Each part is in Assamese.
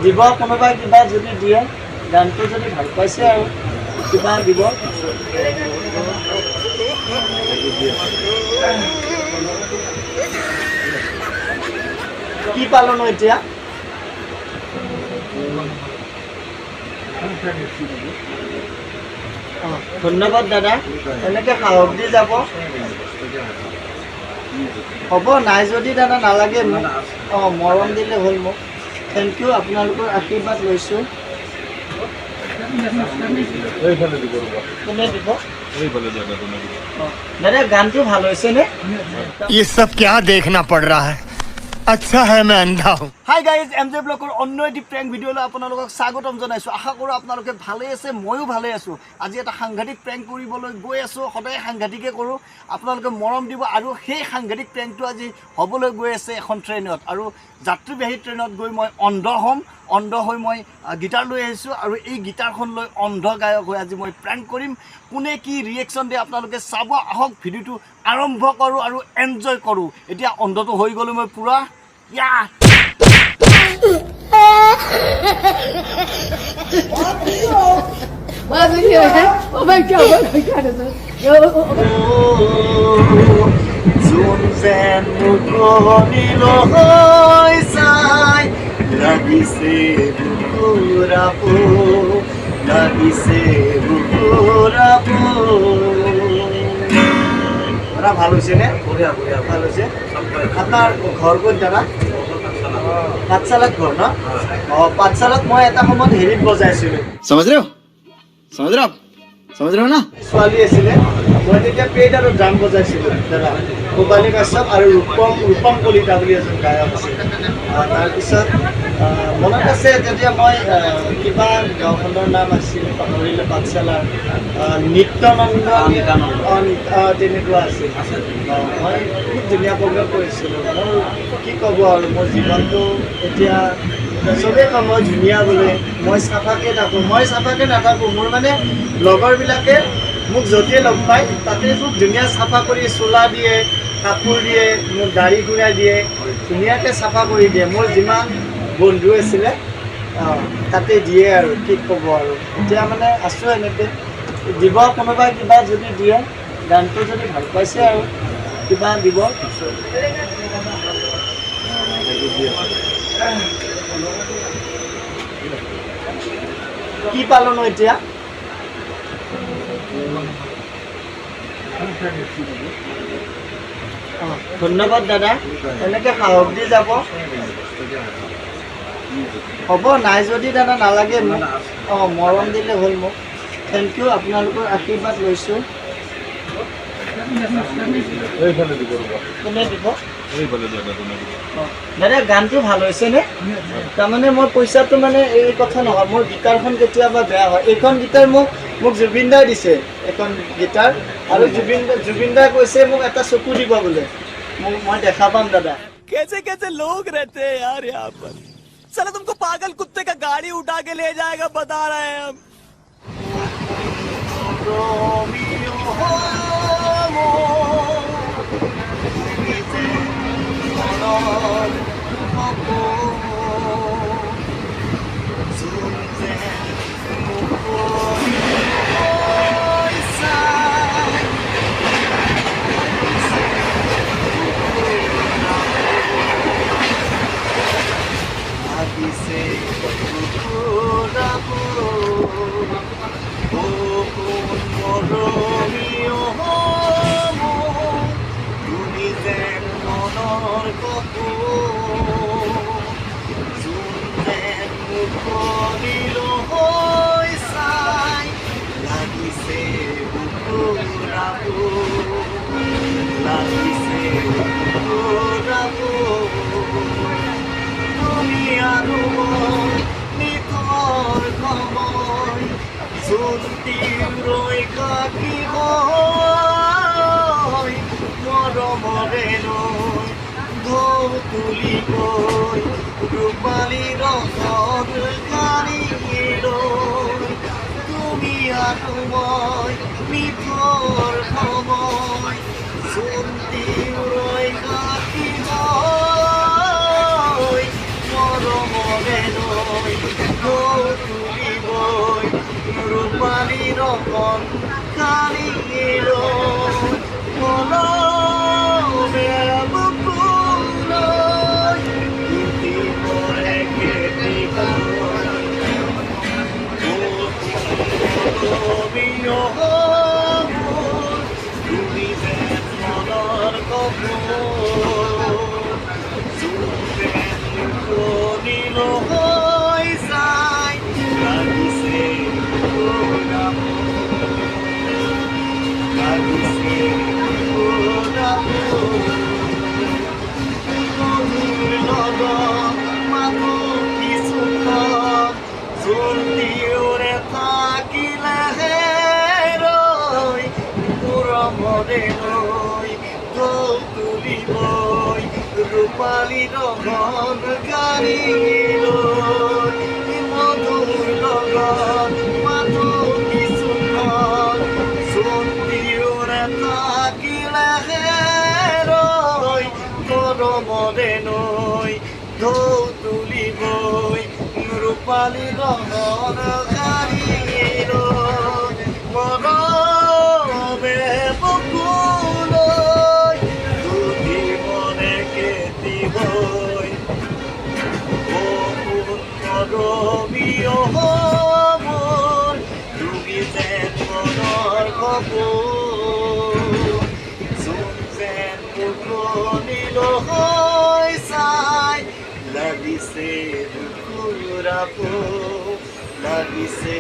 দিব কোনোবাই কিবা যদি দিয়ে গানটো যদি ভাল পাইছে আৰু কিবা দিব কি পালন এতিয়া ধন্যবাদ দাদা এনেকৈ সাহস দি যাব হ'ব নাই যদি দাদা নালাগে মোক মৰম দিলে হ'ল মোক থেংক ইউ আপোনালোকৰ আশীৰ্বাদ লৈছোঁ কোনে দিব দাদা গানটো ভাল হৈছেনে ये सब क्या देखना पड़ रहा है अच्छा है मैं अंधा हूँ হাই গাইজ এম জে ব্লগৰ অন্য এটি প্ৰেংক ভিডিঅ'লৈ আপোনালোকক স্বাগতম জনাইছোঁ আশা কৰোঁ আপোনালোকে ভালেই আছে ময়ো ভালেই আছোঁ আজি এটা সাংঘাতিক প্ৰেংক কৰিবলৈ গৈ আছোঁ সদায় সাংঘাতিকে কৰোঁ আপোনালোকে মৰম দিব আৰু সেই সাংঘাতিক প্ৰেংকটো আজি হ'বলৈ গৈ আছে এখন ট্ৰেইনত আৰু যাত্ৰীবাহী ট্ৰেইনত গৈ মই অন্ধ হৈ মই গীটাৰ লৈ আহিছোঁ আৰু এই গীটাৰখন লৈ অন্ধ গায়ক হৈ আজি মই প্ৰেংক কৰিম কোনে কি ৰিয়েকশ্যন দিয়ে আপোনালোকে চাব আহক ভিডিঅ'টো আৰম্ভ কৰোঁ আৰু এনজয় কৰোঁ এতিয়া অন্ধটো হৈ গ'লো মই পূৰা ইয়া ভাল হৈছে নে ভাল হৈছে আপোনাৰ ঘৰ ক'ত দাদা পাঠশালাত ঘৰ ন পাঠশালাত মই এটা সময়ত হেৰিত বজাইছিলোঁ समझ रहे हो ना ছোৱালী আছিলে মই তেতিয়া পেড আৰু ড্ৰাম বজাইছিলোঁ দাদা ভূপালী কাশ্যপ আৰু ৰূপম কলিতা বুলি এজন গায়ক আছিল তাৰপিছত মনত আছে তেতিয়া মই কিবা গাঁওখনৰ নাম আছিল পাহৰিলে পাঠশালাৰ নিত্যানন্দ তেনেকুৱা আছিল মই খুব ধুনীয়া প্ৰগ্ৰাম কৰিছিলোঁ মোৰ কি ক'ব আৰু মোৰ জীৱনটো এতিয়া চবেই কয় মই ধুনীয়া বোলে মই চাফাকৈ নাথাকোঁ মোৰ মানে লগৰবিলাকে মোক য'তেই লগ পায় তাতে খুব ধুনীয়া চাফা কৰি চোলা দিয়ে কাপোৰ দিয়ে মোক গাড়ী ঘূৰাই দিয়ে ধুনীয়াকৈ চাফা কৰি দিয়ে মোৰ যিমান বন্ধু আছিলে তাতে দিয়ে আৰু কি ক'ব আৰু এতিয়া মানে আছোঁ এনেকৈ দিব কোনোবাই কিবা যদি দিয়ে গানটো যদি ভাল পাইছে আৰু কিবা দিব কি পালন এতিয়া ধন্যবাদ দাদা এনেকৈ সাহস দি যাব হ'ব নাই যদি দাদা নালাগে মোক মৰম দিলে হ'ল মোক থেংক ইউ আপোনালোকৰ আশীৰ্বাদ লৈছোঁ কোনে দিব দাদা গানটো ভাল হৈছেনে তাৰমানে মই পইচাটো মানে এই কথা নহয় মোৰ গীটাৰখন কেতিয়াবা বেয়া হয় এইখন গীটাৰ মোক জুবিন দাই দিছে এখন গীটাৰ আৰু জুবিন দাই কৈছে মোক এটা চকু দিব বোলে মই দেখা পাম দাদা कैसे कैसे लोग रहते हैं यार यहाँ पर साला तुमको पागल कुत्ते का गाड़ी उठा के ले जाएगा बता रहे हैं हम ৰূপালী ৰঙন কালিৰ মনমে বুকুলৈ দুটি মৰে কেতিব তুমি যেন মনৰ কপোৰ নীল হৈ যায় লাগিছে জলদিওৰে থাকিলেহে ৰৈ মৰে নৈ গৌ তুলিবই ৰূপালী ৰঙন গাড়ী লৈ মধুৰ লগত মাতো কিছুমান জলদিওৰে থাকিলেহে ৰৈ মৰে নৈ গৌ তুলিবই ৰূপালী ৰঙন গাড়ী লৈ মৰমে বুকুলৈ দুটি মনে কেতিবই মৰমীয় মোৰ তুমি যেন মনৰ কপোৰ যোন যেন টোপনিল হৈ চাই লাগিছে লাগিছে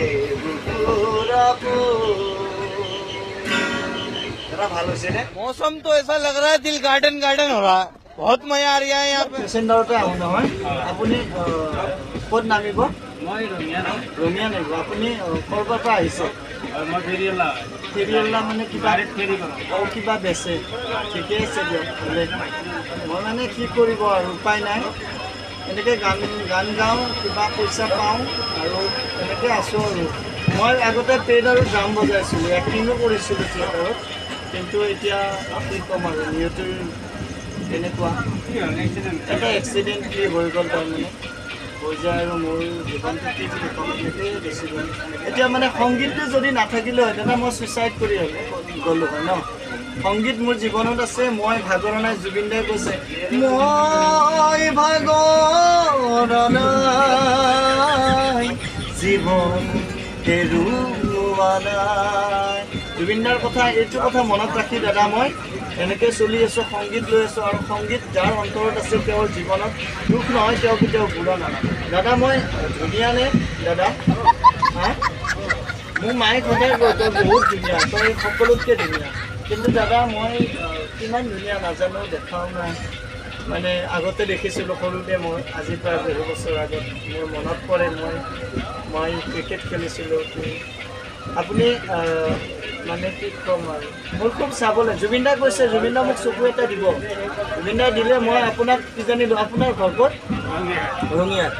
ভাল হৈছে নে मौसम तो ऐसा लग रहा है दिल गार्डन गार्डन हो रहा है बहुत मजा आ रहा है यहाँ पे পেচেণ্টাৰতে আহোঁ নহয় আপুনি ক'ত নামিব ৰঙিয়া নামিব আপুনি ক'ৰবাৰ পৰা আহিছে ফেৰিৱালা মানে কিবা কিবা বেচে ঠিকে আছে দিয়ক ভালে মই মানে কি কৰিব আৰু উপায় নাই এনেকৈ গান গাওঁ কিবা পইচা পাওঁ আৰু এনেকৈ আছোঁ আৰু মই আগতে পেড আৰু ড্ৰাম বজাইছিলোঁ এক্টিঙো কৰিছিলোঁ থিয়েটাৰত কিন্তু এতিয়া কি ক'ম আৰু নিয়তিৰ তেনেকুৱা এটা এক্সিডেণ্টলি হৈ গ'ল তাৰমানে হৈ যায় আৰু মোৰ জীৱনটো কি বুলি ক'ম এনেকৈয়ে বেছি গ'ল এতিয়া মানে সংগীতটো যদি নাথাকিলে হয় তেনে মই ছুইচাইড কৰি গ'লোঁ হয় ন সংগীত মোৰ জীৱনত আছে মই ভাগৰা নাই জুবিন দাই কৈছে মই ভাগৰা নাই জীৱন হেৰুৱা নাই জুবিনদাৰ কথা এইটো কথা মনত ৰাখি দাদা মই এনেকৈ চলি আছোঁ সংগীত লৈ আছোঁ আৰু সংগীত যাৰ অন্তৰত আছে তেওঁৰ জীৱনত দুখ নহয় তেওঁ কেতিয়াও বুঢ়া নালাগে দাদা মই ধুনীয়ানে দাদা হা মোৰ মায়ে সদায় কয় তই বহুত ধুনীয়া তই সকলোতকৈ ধুনীয়া কিন্তু দাদা মই কিমান ধুনীয়া নাজানো দেখাও নাই মানে আগতে দেখিছিলোঁ সৰুতে মই আজি প্ৰায় বহু বছৰ আগত মোৰ মনত পৰে মই ক্ৰিকেট খেলিছিলোঁ আপুনি মানে কি ক'ম আৰু মোৰ খুব চাবলৈ জুবিন দাই কৈছে জুবিন দা মোক চকু এটা দিব জুবিন দাই দিলে মই আপোনাক কিজানি আপোনাৰ ঘৰ ক'ত ৰঙিয়াত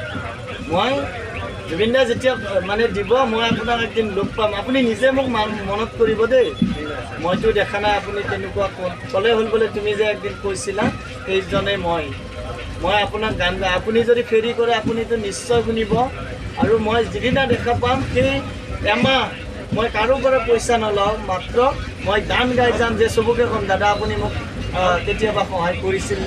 মই জুবিন দাই যেতিয়া মানে দিব মই আপোনাক একদিন লগ পাম আপুনি নিজে মোক মনত কৰিব দেই মইতো দেখা নাই আপুনি তেনেকুৱা ক'লে হ'ল বোলে তুমি যে একদিন কৈছিলা সেইজনে মই আপোনাক গান গাই আপুনি যদি ফেৰি কৰে আপুনিতো নিশ্চয় শুনিব আৰু মই যিদিনা দেখা পাম সেই এমাহ মই কাৰো পৰা পইচা নলওঁ মাত্ৰ মই গান গাই যাম যে চবকে ক'ম দাদা আপুনি মোক কেতিয়াবা সহায় কৰিছিল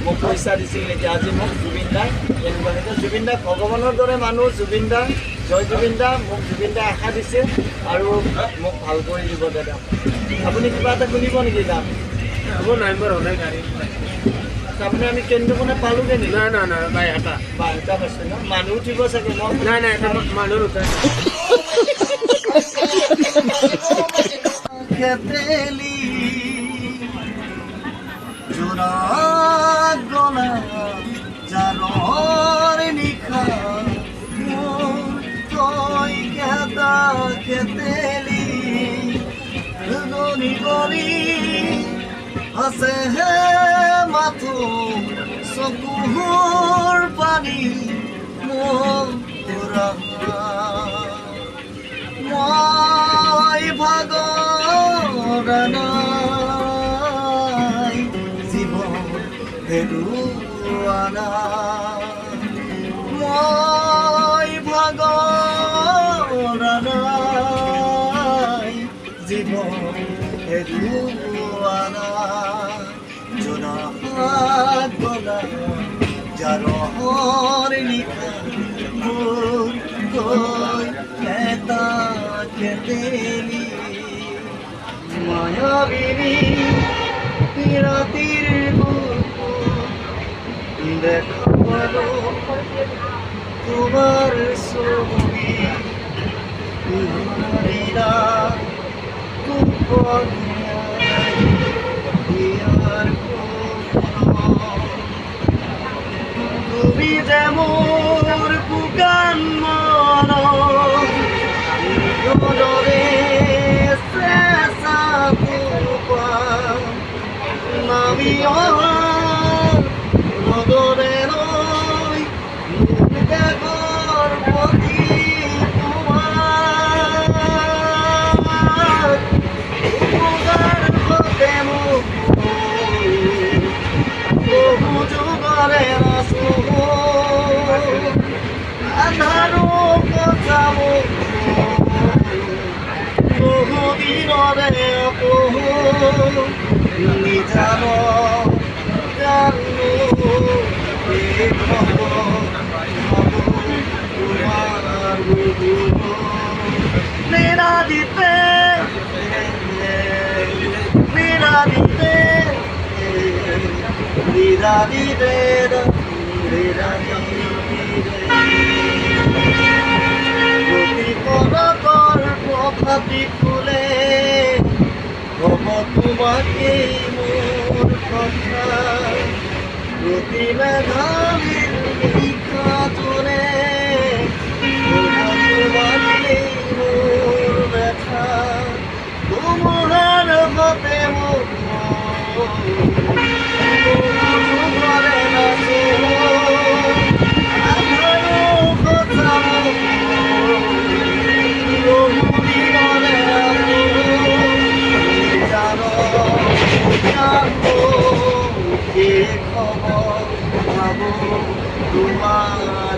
মোক পইচা দিছিল নেকি আজি মোক জুবিন দাই এনেকুৱা এতিয়া জুবিন দা ভগৱানৰ দৰে মানুহ জুবিন দা জয় জুবিন দা মোক জুবিন দাই আশা দিছে আৰু মোক ভাল কৰি দিব দাদা আপুনি কিবা এটা শুনিব নেকি গান वो नवंबर होने गाड़ी তাৰমানে আমি কেন্দ্ৰখনে পালোঁগৈ নেকি ना ना ना भाई हटा এটা পাইছে ন মানুহ উঠিব চাগে ন ना ना ऐसा मालूम होता है খেতেলি জোৰা গলা জাৰৰ নিশা তই কেদা খেতেলি গনি গনি আছে হে মাথো চকুৰ পানী মোৰ মই ভাগৰা নাই জীৱন হেৰুৱা নাই মই ভাগৰা নাই গলা জারহর নিখা মোর কই এটা কেতেলি মায়াবিনী রাতির দেখাবো তোমার ছবি হারিরা তুমি যে মোর বুকান মন গদরে শেষা নামি গদরে নই দেখর প্রতি তোমার উপকার হতে মুখ বহু যুগরে রসুল আধারো পচাবো বহু দিনরে বহু নিজান জানো তোমার মেরা দিতে মেরা দিতে মেরা দিতে মেরা দিতে পদকর প্রভাতি ফুলে হব তোমাকে মোর কথা প্রতি মেঘালির লিখা তোরে তোমাকে মোর ব্যথা তোমার হতে মোর ঘরে নাচো আধারো কথা বহুদিনরে জানো জানো কে খবর পাবো তোমার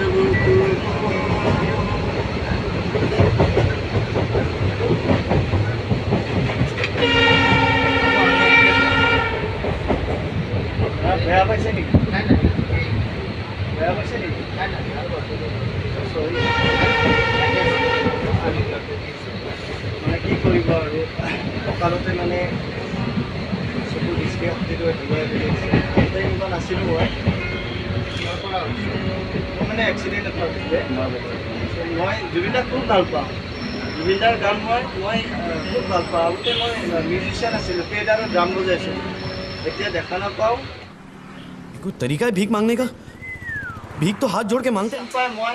বেয়া পাইছে নেকি বেয়া পাইছে নেকি মানে কি কৰিব আৰু কঁকালতে মানে চকু দৃষ্টি শক্তিটো হেৰুৱাই পেলাইছে এনেকুৱা নাছিলোঁ মই মানে এক্সিডেণ্ট এটা হৈছিলে মই জুবিনদাক খুব ভাল পাওঁ জুবিনদাৰ গান মই খুব ভাল পাওঁ আগতে মই মিউজিচিয়ান আছিলোঁ পেড আৰু ড্ৰাম বজাইছিলোঁ এতিয়া দেখা নাপাওঁ कोई तरीका है भीख मांगने का भीख तो हाथ जोड़ के मांगते हैं পাই মই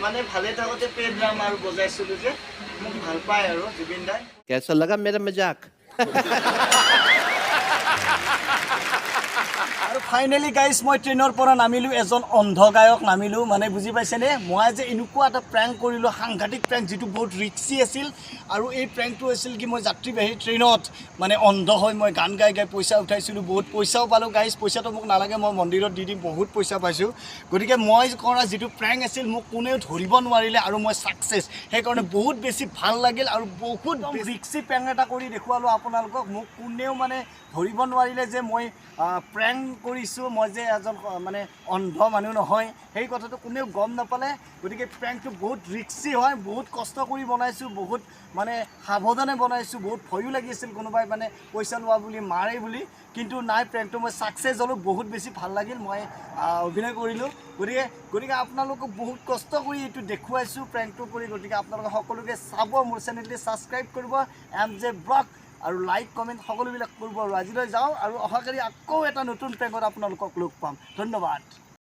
মানে ভালে থাকোঁতে পেড ড্ৰাম আৰু বজাইছিলোঁ যে মোক ভাল পায় আৰু জুবিনদাই कैसा लगा मेरा मजाक আৰু ফাইনেলি গাইজ মই ট্ৰেইনৰ পৰা নামিলোঁ এজন অন্ধ গায়ক নামিলোঁ মানে বুজি পাইছেনে মই যে এনেকুৱা এটা প্ৰেংক কৰিলোঁ সাংঘাতিক প্ৰেংক যিটো বহুত ৰিক্সি আছিল আৰু এই প্ৰেংকটো হৈছিল কি মই যাত্ৰীবাহী ট্ৰেইনত মানে অন্ধ হৈ মই গান গাই গাই পইচা উঠাইছিলোঁ বহুত পইচাও পালোঁ গাইজ পইচাটো মোক নালাগে মই মন্দিৰত দি দিম বহুত পইচা পাইছোঁ গতিকে মই কৰা যিটো প্ৰেংক আছিল মোক কোনেও ধৰিব নোৱাৰিলে আৰু মই ছাকচেছ সেইকাৰণে বহুত বেছি ভাল লাগিল আৰু বহুত ৰিক্সি প্ৰেংক এটা কৰি দেখুৱালোঁ আপোনালোকক মোক কোনেও মানে ধৰিব নোৱাৰিলে যে মই প্ৰেংক কৰিছোঁ মই যে এজন মানে অন্ধ মানুহ নহয় সেই কথাটো কোনেও গম নাপালে গতিকে প্ৰেংকটো বহুত ৰিক্সি হয় বহুত কষ্ট কৰি বনাইছোঁ বহুত মানে সাৱধানে বনাইছোঁ বহুত ভয়ো লাগিছিল কোনোবাই মানে পইচা লোৱা বুলি মাৰে বুলি কিন্তু নাই প্ৰেংকটো মই ছাকচেছ হ'লোঁ বহুত বেছি ভাল লাগিল মই অভিনয় কৰিলোঁ গতিকে আপোনালোকক বহুত কষ্ট কৰি এইটো দেখুৱাইছোঁ প্ৰেংকটো কৰি গতিকে আপোনালোকে সকলোকে চাব মোৰ চেনেলটি ছাবস্ক্ৰাইব কৰিব MJ ব্লগ আৰু লাইক কমেণ্ট সকলোবিলাক কৰিব আৰু আজিলৈ যাওঁ আৰু অহাকালি আকৌ এটা নতুন প্ৰেংকত আপোনালোকক লগ পাম ধন্যবাদ